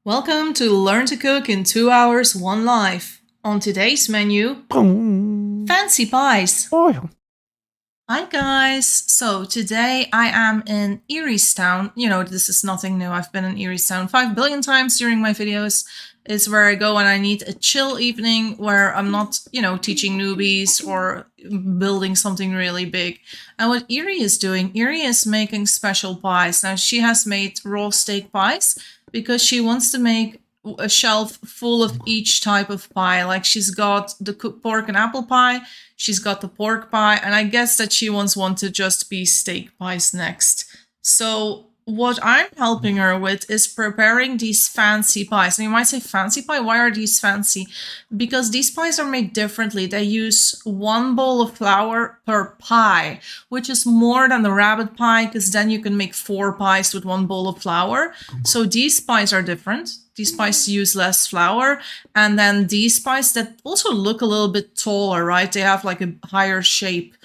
Welcome to Learn to Cook in 2 Hours, 1 Life. On today's menu, fancy pies. Hi guys! So today I am in Eriestown. You know, this is nothing new. I've been in Eriestown 5 billion times during my videos. It's where I go when I need a chill evening where I'm not, teaching newbies or building something really big. And what Erie is doing, Erie is making special pies. Now she has made raw steak pies because she wants to make a shelf full of each type of pie. Like she's got the pork and apple pie, she's got the pork pie, and I guess that she wants one to just be steak pies next. So what I'm helping her with is preparing these fancy pies. And you might say, fancy pie? Why are these fancy? Because these pies are made differently. They use 1 bowl of flour per pie, which is more than the rabbit pie, because then you can make 4 pies with 1 bowl of flour. So these pies are different. These pies use less flour. And then these pies that also look a little bit taller, right? They have like a higher shape.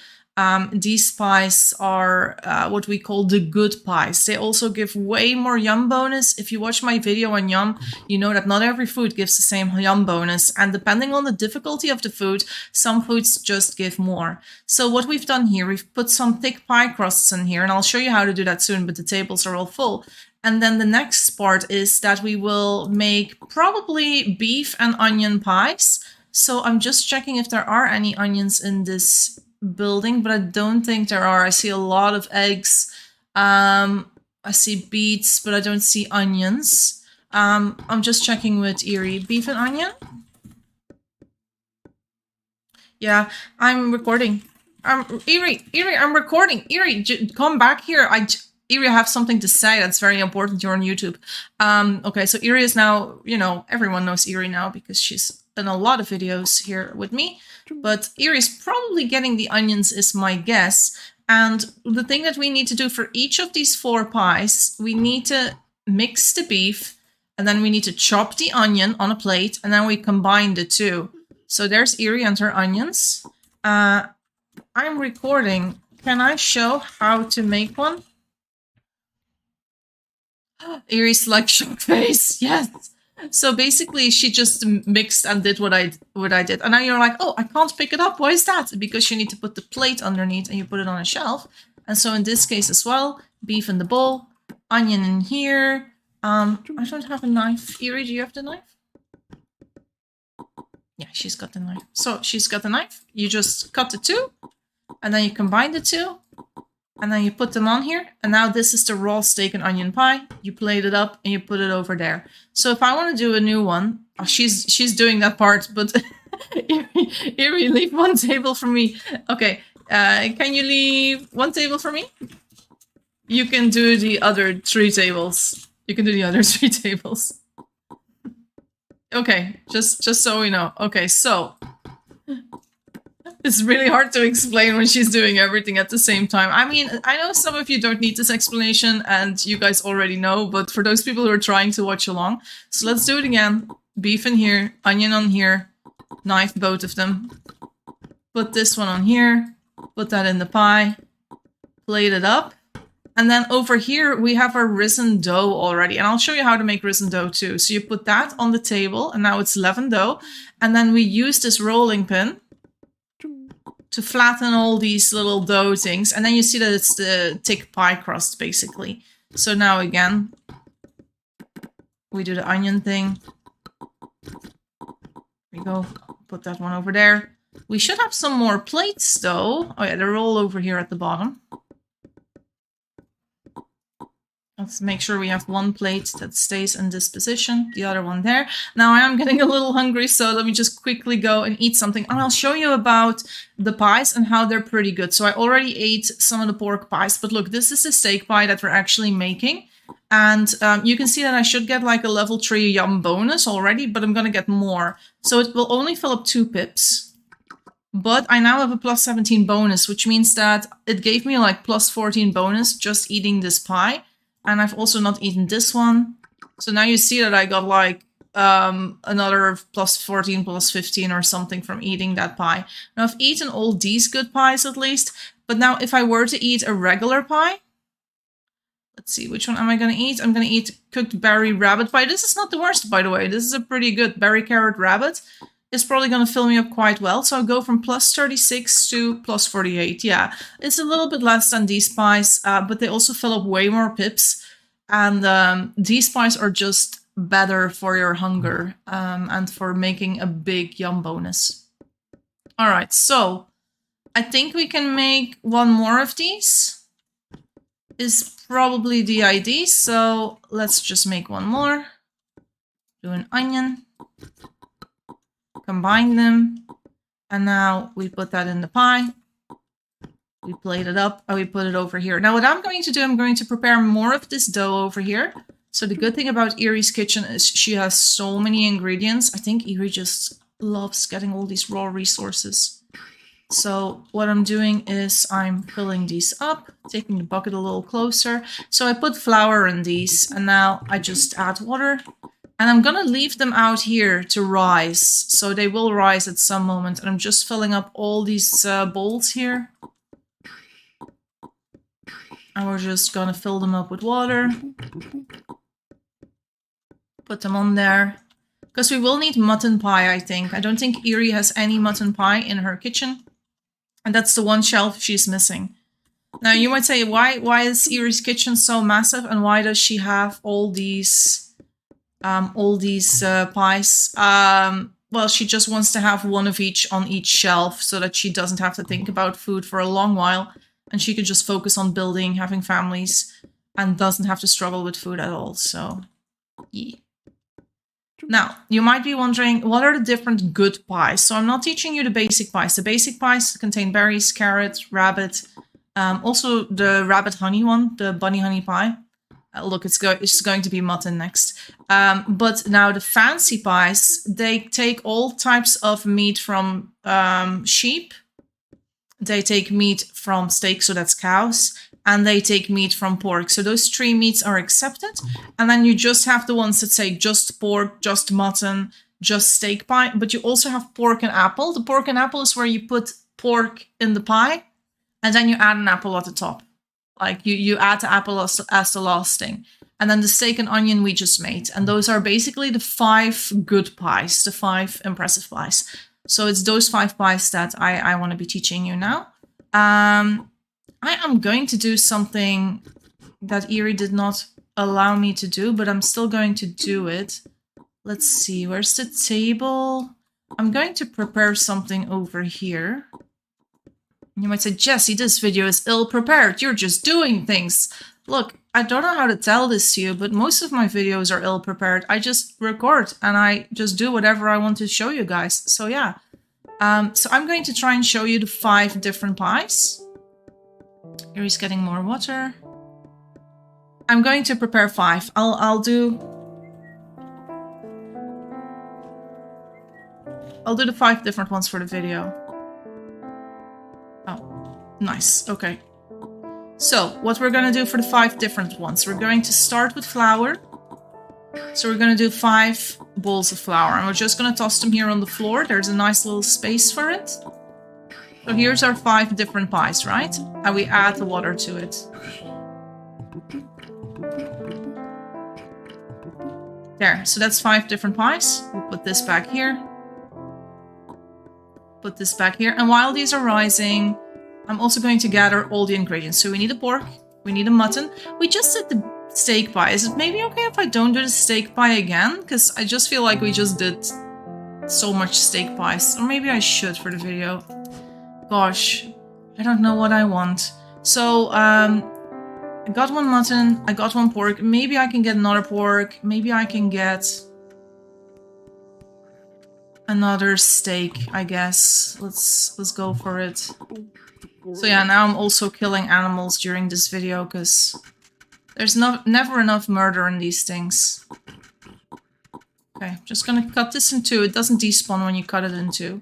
These pies are what we call the good pies. They also give way more yum bonus. If you watch my video on yum, you know that not every food gives the same yum bonus. And depending on the difficulty of the food, some foods just give more. So what we've done here, we've put some thick pie crusts in here, and I'll show you how to do that soon, but the tables are all full. And then the next part is that we will make probably beef and onion pies. So I'm just checking if there are any onions in this building, but I don't think there are. I see a lot of eggs. I see beets, but I don't see onions. I'm just checking with Erie. Beef and onion? Yeah, I'm recording. Erie, I'm recording. Erie, come back here. Erie, I have something to say that's very important. You're on YouTube. Okay, so Erie is now, everyone knows Erie now because she's in a lot of videos here with me. But Erie's probably getting the onions is my guess. And the thing that we need to do for each of these 4 pies, we need to mix the beef, and then we need to chop the onion on a plate, and then we combine the two. So there's Erie and her onions. I'm recording. Can I show how to make one? Erie's like shock face. Yes. So basically, she just mixed and did what I did. And now you're like, oh, I can't pick it up. Why is that? Because you need to put the plate underneath and you put it on a shelf. And so in this case as well, beef in the bowl, onion in here. I don't have a knife. Erie, do you have the knife? Yeah, she's got the knife. So she's got the knife. You just cut the two, and then you combine the two. And then you put them on here. And now this is the raw steak and onion pie. You plate it up and you put it over there. So if I want to do a new one, she's doing that part, but Erie, leave 1 table for me. Okay, can you leave 1 table for me? You can do the other 3 tables. You can do the other 3 tables. Okay, just so we know. Okay, so it's really hard to explain when she's doing everything at the same time. I mean, I know some of you don't need this explanation and you guys already know, but for those people who are trying to watch along, so let's do it again. Beef in here, onion on here, knife both of them. Put this one on here, put that in the pie, plate it up. And then over here, we have our risen dough already. And I'll show you how to make risen dough too. So you put that on the table and now it's leavened dough. And then we use this rolling pin to flatten all these little dough things. And then you see that it's the thick pie crust, basically. So now again, we do the onion thing. There we go. Put that one over there. We should have some more plates, though. Oh yeah, they're all over here at the bottom. Let's make sure we have 1 plate that stays in this position, the other one there. Now I am getting a little hungry, so let me just quickly go and eat something. And I'll show you about the pies and how they're pretty good. So I already ate some of the pork pies, but look, this is the steak pie that we're actually making. And you can see that I should get like a level 3 yum bonus already, but I'm going to get more. So it will only fill up 2 pips. But I now have a plus 17 bonus, which means that it gave me like plus 14 bonus just eating this pie. And I've also not eaten this one. So now you see that I got like another plus 14, plus 15 or something from eating that pie. Now I've eaten all these good pies at least. But now if I were to eat a regular pie, Let's see, which one am I going to eat? I'm going to eat cooked berry rabbit pie. This is not the worst, by the way. This is a pretty good berry carrot rabbit. It's probably going to fill me up quite well. So I'll go from plus 36 to plus 48. Yeah, it's a little bit less than these pies, but they also fill up way more pips. And these pies are just better for your hunger and for making a big yum bonus. All right, so I think we can make one more of these. Is probably the idea. So let's just make one more. Do an onion. Combine them. And now we put that in the pie. We plate it up and we put it over here. Now what I'm going to do, I'm going to prepare more of this dough over here. So the good thing about Erie's kitchen is she has so many ingredients. I think Erie just loves getting all these raw resources. So what I'm doing is I'm filling these up, taking the bucket a little closer. So I put flour in these and now I just add water. And I'm going to leave them out here to rise. So they will rise at some moment. And I'm just filling up all these bowls here. And we're just going to fill them up with water. Put them on there. Because we will need mutton pie, I think. I don't think Erie has any mutton pie in her kitchen. And that's the one shelf she's missing. Now you might say, why is Erie's kitchen so massive? And why does she have all these pies? Well, she just wants to have one of each on each shelf so that she doesn't have to think about food for a long while. And she could just focus on building, having families, and doesn't have to struggle with food at all. So, yeah. Now, you might be wondering, what are the different good pies? So I'm not teaching you the basic pies. The basic pies contain berries, carrots, rabbit, also the rabbit honey one, the bunny honey pie. Look, it's going to be mutton next. But now the fancy pies, they take all types of meat from sheep. They take meat from steak, so that's cows. And they take meat from pork. So those three meats are accepted. And then you just have the ones that say just pork, just mutton, just steak pie. But you also have pork and apple. The pork and apple is where you put pork in the pie. And then you add an apple at the top. Like you add the apple as the last thing. And then the steak and onion we just made. And those are basically the 5 good pies. The 5 impressive pies. So it's those 5 pies that I want to be teaching you now. I am going to do something that Erie did not allow me to do, but I'm still going to do it. Let's see, where's the table? I'm going to prepare something over here. You might say, Jessie, this video is ill-prepared. You're just doing things. Look, I don't know how to tell this to you, but most of my videos are ill-prepared. I just record and I just do whatever I want to show you guys. So yeah. So I'm going to try and show you the 5 different pies. Erie's getting more water. I'm going to prepare 5. I'll do the 5 different ones for the video. Oh, nice. Okay. So what we're going to do for the 5 different ones, we're going to start with flour. So we're going to do 5 bowls of flour, and we're just going to toss them here on the floor. There's a nice little space for it. So here's our 5 different pies, right? And we add the water to it. There, so that's 5 different pies. We'll put this back here. Put this back here. And while these are rising, I'm also going to gather all the ingredients. So we need a pork, we need a mutton. We just did the steak pie. Is it maybe okay if I don't do the steak pie again? Because I just feel like we just did so much steak pies. Or maybe I should for the video. Gosh, I don't know what I want. So, I got 1 mutton, I got 1 pork. Maybe I can get another pork. Maybe I can get another steak, I guess. Let's go for it. So yeah, now I'm also killing animals during this video because there's never enough murder in these things. Okay, just gonna cut this in 2. It doesn't despawn when you cut it in 2.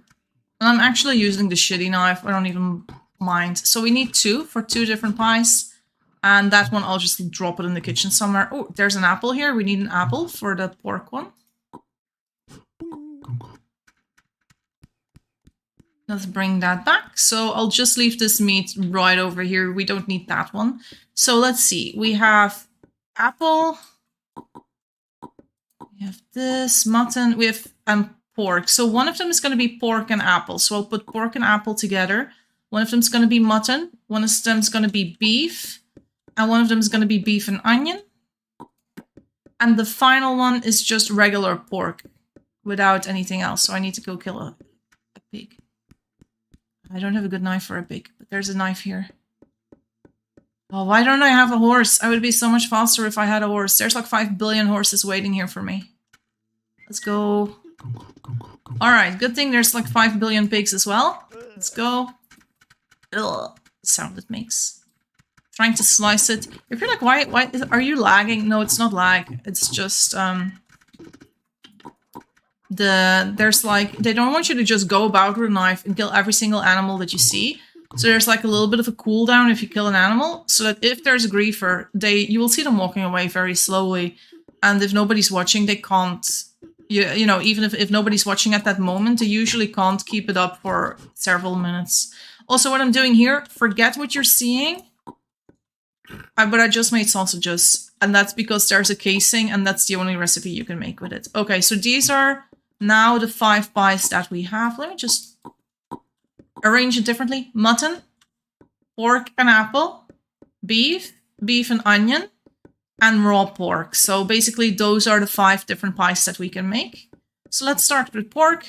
And I'm actually using the shitty knife. I don't even mind. So we need 2 for 2 different pies. And that one, I'll just drop it in the kitchen somewhere. Oh, there's an apple here. We need an apple for the pork one. Let's bring that back. So I'll just leave this meat right over here. We don't need that one. So let's see. We have apple. We have this, mutton, we have pork. So one of them is going to be pork and apple. So I'll put pork and apple together. One of them is going to be mutton. One of them is going to be beef. And one of them is going to be beef and onion. And the final one is just regular pork without anything else. So I need to go kill a pig. I don't have a good knife for a pig, but there's a knife here. Oh, why don't I have a horse? I would be so much faster if I had a horse. There's like 5 billion horses waiting here for me. Let's go. Alright, good thing there's like 5 billion pigs as well. Let's go. Ugh, the sound it makes. Trying to slice it. If you're like, why are you lagging? No, it's not lag. It's just, there's like, they don't want you to just go about with a knife and kill every single animal that you see. So there's like a little bit of a cooldown if you kill an animal, so that if there's a griefer, you will see them walking away very slowly. And if nobody's watching, they can't, you know, even if nobody's watching at that moment, they usually can't keep it up for several minutes. Also, what I'm doing here, forget what you're seeing. But I just made sausages, and that's because there's a casing, and that's the only recipe you can make with it. Okay, so these are now the 5 pies that we have. Let me just arrange it differently. Mutton, pork and apple, beef and onion, and raw pork. So basically those are the 5 different pies that we can make. So let's start with pork.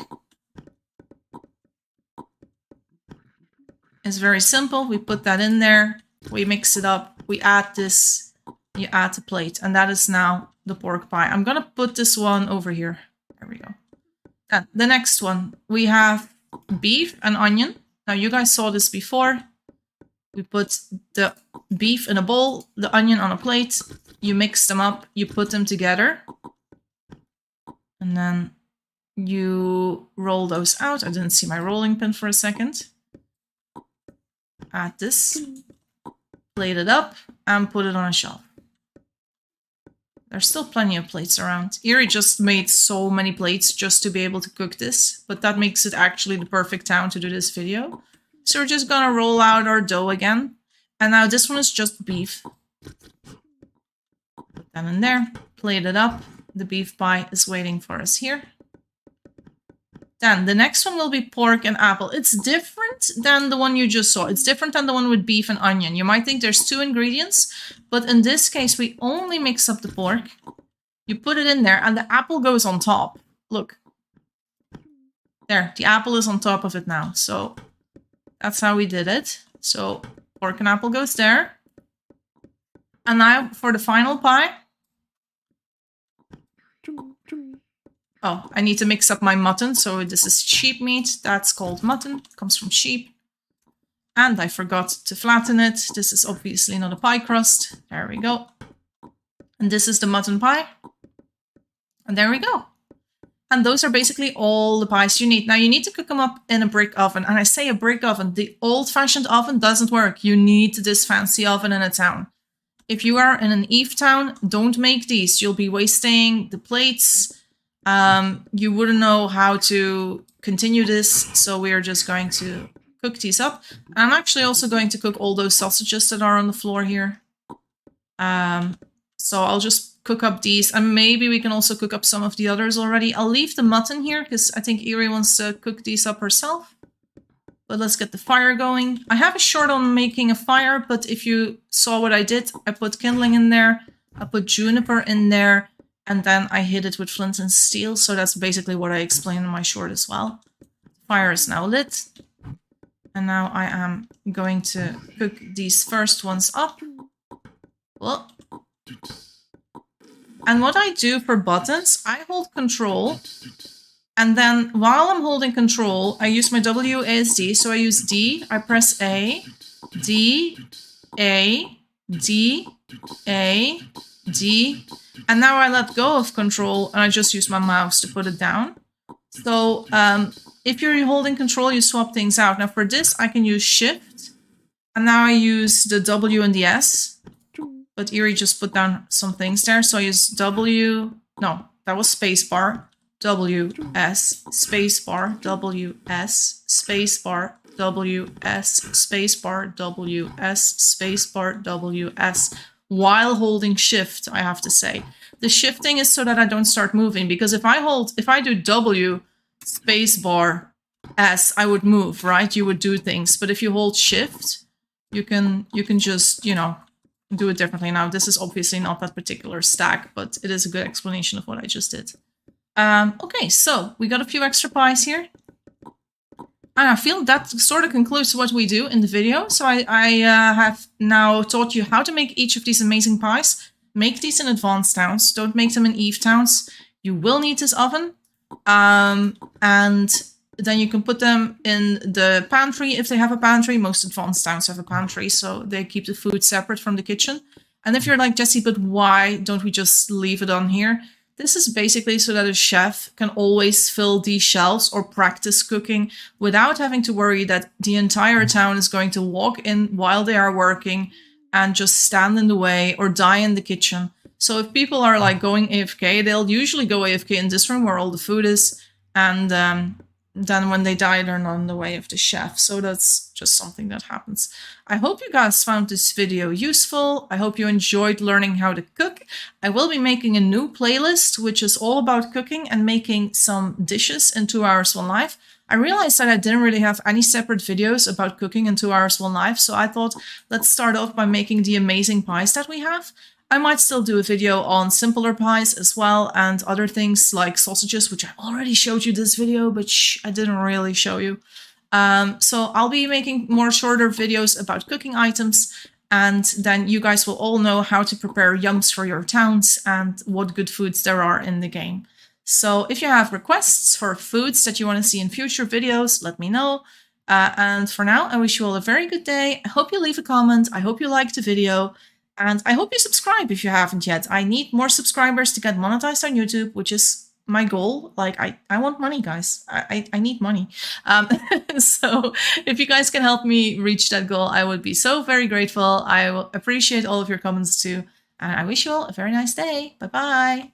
It's very simple. We put that in there, we mix it up, we add this, you add the plate, and that is now the pork pie. I'm gonna put this one over here. There we go. And the next one, we have beef and onion. Now, you guys saw this before. We put the beef in a bowl, the onion on a plate. You mix them up, you put them together. And then you roll those out. I didn't see my rolling pin for a second. Add this, plate it up, and put it on a shelf. There's still plenty of plates around. Eerie just made so many plates just to be able to cook this, but that makes it actually the perfect time to do this video. So we're just gonna roll out our dough again. And now this one is just beef. Put that in there, plate it up. The beef pie is waiting for us here. Then the next one will be pork and apple. It's different than the one you just saw. It's different than the one with beef and onion. You might think there's 2 ingredients, but in this case, we only mix up the pork. You put it in there and the apple goes on top. Look. There, the apple is on top of it now. So that's how we did it. So pork and apple goes there. And now for the final pie. Oh, I need to mix up my mutton. So this is sheep meat. That's called mutton. It comes from sheep. And I forgot to flatten it. This is obviously not a pie crust. There we go. And this is the mutton pie. And there we go. And those are basically all the pies you need. Now you need to cook them up in a brick oven. And I say a brick oven. The old-fashioned oven doesn't work. You need this fancy oven in a town. If you are in an Eve town, don't make these. You'll be wasting the plates. You wouldn't know how to continue this, so we are just going to cook these up. I'm actually also going to cook all those sausages that are on the floor here. So I'll just cook up these, and maybe we can also cook up some of the others already. I'll leave the mutton here, because I think Eerie wants to cook these up herself. But let's get the fire going. I have a short on making a fire, but if you saw what I did, I put kindling in there, I put juniper in there, and then I hit it with flint and steel. So that's basically what I explained in my short as well. Fire is now lit. And now I am going to cook these first ones up. Well. And what I do for buttons, I hold control. And then while I'm holding control, I use my WASD. So I use D, I press A, D, A, D, A, D. And now I let go of control and I just use my mouse to put it down. So if you're holding control, you swap things out. Now for this, I can use Shift. And now I use the W and the S. But Eerie just put down some things there. So I use W. No, that was spacebar. W, S, spacebar, W, S, spacebar, W, S, spacebar, W, S, spacebar, W, S. while holding shift, I have to say. The shifting is so that I don't start moving, because if I do W, space bar, S, I would move, right? You would do things. But if you hold shift, you can just, you know, do it differently. Now, this is obviously not that particular stack, but it is a good explanation of what I just did. Okay, so we got a few extra pies here. And I feel that sort of concludes what we do in the video. So I have now taught you how to make each of these amazing pies. Make these in advanced towns. Don't make them in Eve towns. You will need this oven. And then you can put them in the pantry if they have a pantry. Most advanced towns have a pantry, so they keep the food separate from the kitchen. And if you're like, Jessie, but why don't we just leave it on here? This is basically so that a chef can always fill these shelves or practice cooking without having to worry that the entire town is going to walk in while they are working and just stand in the way or die in the kitchen. So if people are like going AFK, they'll usually go AFK in this room where all the food is. And then when they die, they're not in the way of the chef. So that's just something that happens. I hope you guys found this video useful. I hope you enjoyed learning how to cook. I will be making a new playlist, which is all about cooking and making some dishes in 2 Hours One Life. I realized that I didn't really have any separate videos about cooking in 2 Hours One Life. So I thought, let's start off by making the amazing pies that we have. I might still do a video on simpler pies as well, and other things like sausages, which I already showed you this video, but I didn't really show you. So I'll be making more shorter videos about cooking items, and then you guys will all know how to prepare yums for your towns and what good foods there are in the game. So if you have requests for foods that you want to see in future videos, let me know. And for now, I wish you all a very good day. I hope you leave a comment. I hope you liked the video. And I hope you subscribe if you haven't yet. I need more subscribers to get monetized on YouTube, which is my goal. Like, I want money, guys. I need money. So if you guys can help me reach that goal, I would be so very grateful. I will appreciate all of your comments too. And I wish you all a very nice day. Bye-bye.